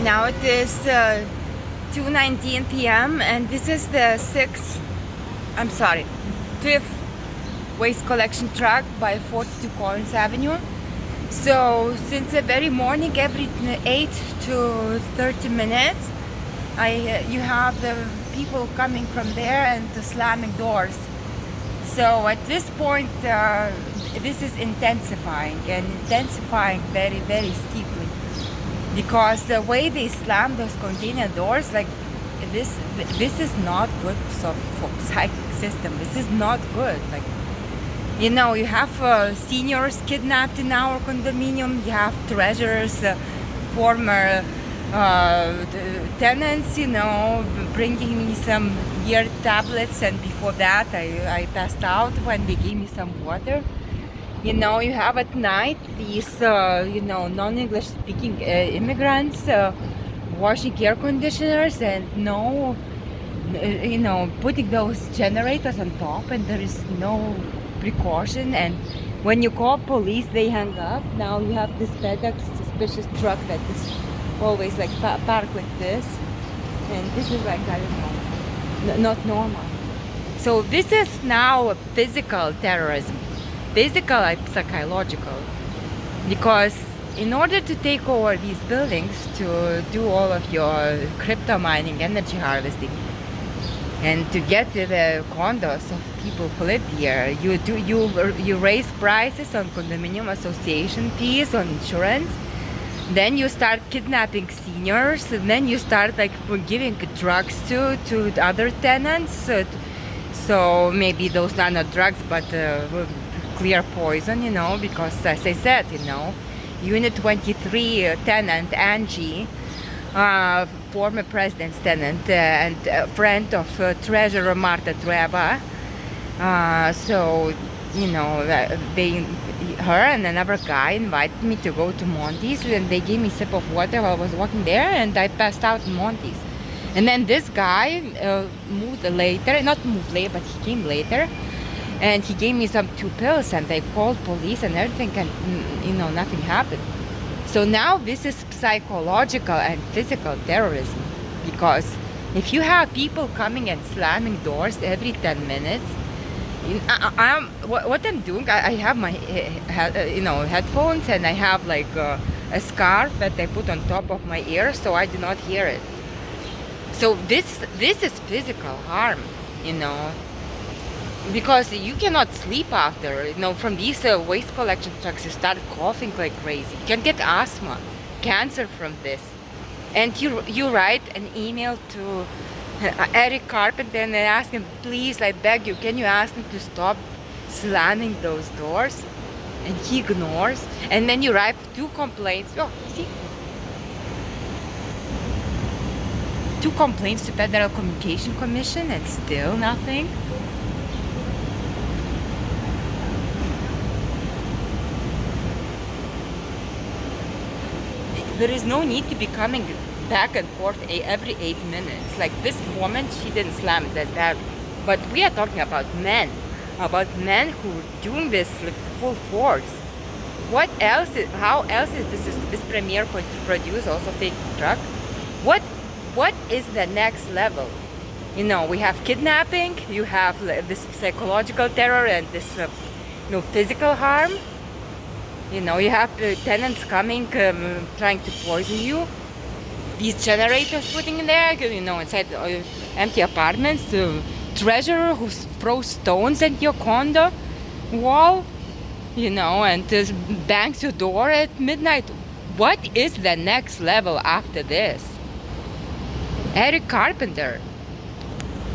Now it is 2:19 p.m. and this is the fifth waste collection truck by 42 Collins Avenue. So since the very morning, every 8 to 30 minutes, you have the people coming from there and slamming doors. So at this point, this is intensifying very, very steeply, because the way they slam those container doors, like this is not good for psychic system. This is not good. Like, you know, you have seniors kidnapped in our condominium. You have treasurers, former tenants, you know, bringing me some ear tablets, and before that I passed out when they gave me some water. You know, you have at night these non-English speaking immigrants washing air conditioners and putting those generators on top, and there is no precaution. And when you call police, they hang up. Now you have this FedEx suspicious truck that is always like parked like this, and this is like, I don't know, not normal. So this is now physical terrorism, physical and psychological, because in order to take over these buildings to do all of your crypto mining, energy harvesting, and to get to the condos of people who live here, you raise prices on condominium association fees, on insurance. Then you start kidnapping seniors, and then you start like giving drugs to other tenants. So maybe those are not drugs, but clear poison, you know, because as I said, you know, Unit 23 tenant Angie, former president's tenant and friend of Treasurer Marta Treba. So, you know, her and another guy invited me to go to Monty's, and they gave me a sip of water while I was walking there, and I passed out in Monty's. And then this guy but he came later, and he gave me some 2 pills, and they called police and everything, and you know, nothing happened. So now this is psychological and physical terrorism, because if you have people coming and slamming doors every 10 minutes, what I'm doing, I have my headphones, and I have like a scarf that I put on top of my ear so I do not hear it. So this is physical harm, you know, because you cannot sleep after, you know, from these waste collection trucks. You start coughing like crazy. You can get asthma, cancer from this. And you write an email to Eric Carpenter and ask him, please, I beg you, can you ask him to stop slamming those doors? And he ignores. And then you write 2 complaints. Oh, see? 2 complaints to Federal Communication Commission, and still nothing. There is no need to be coming back and forth every 8 minutes. Like this woman, she didn't slam that. But we are talking about men who are doing this with full force. How else is this premier going to produce also fake truck? What is the next level? You know, we have kidnapping, you have this psychological terror, and this physical harm. You know, you have tenants coming, trying to poison you. These generators putting in there, you know, inside empty apartments. The treasurer who throws stones at your condo wall, you know, and bangs your door at midnight. What is the next level after this? Eric Carpenter.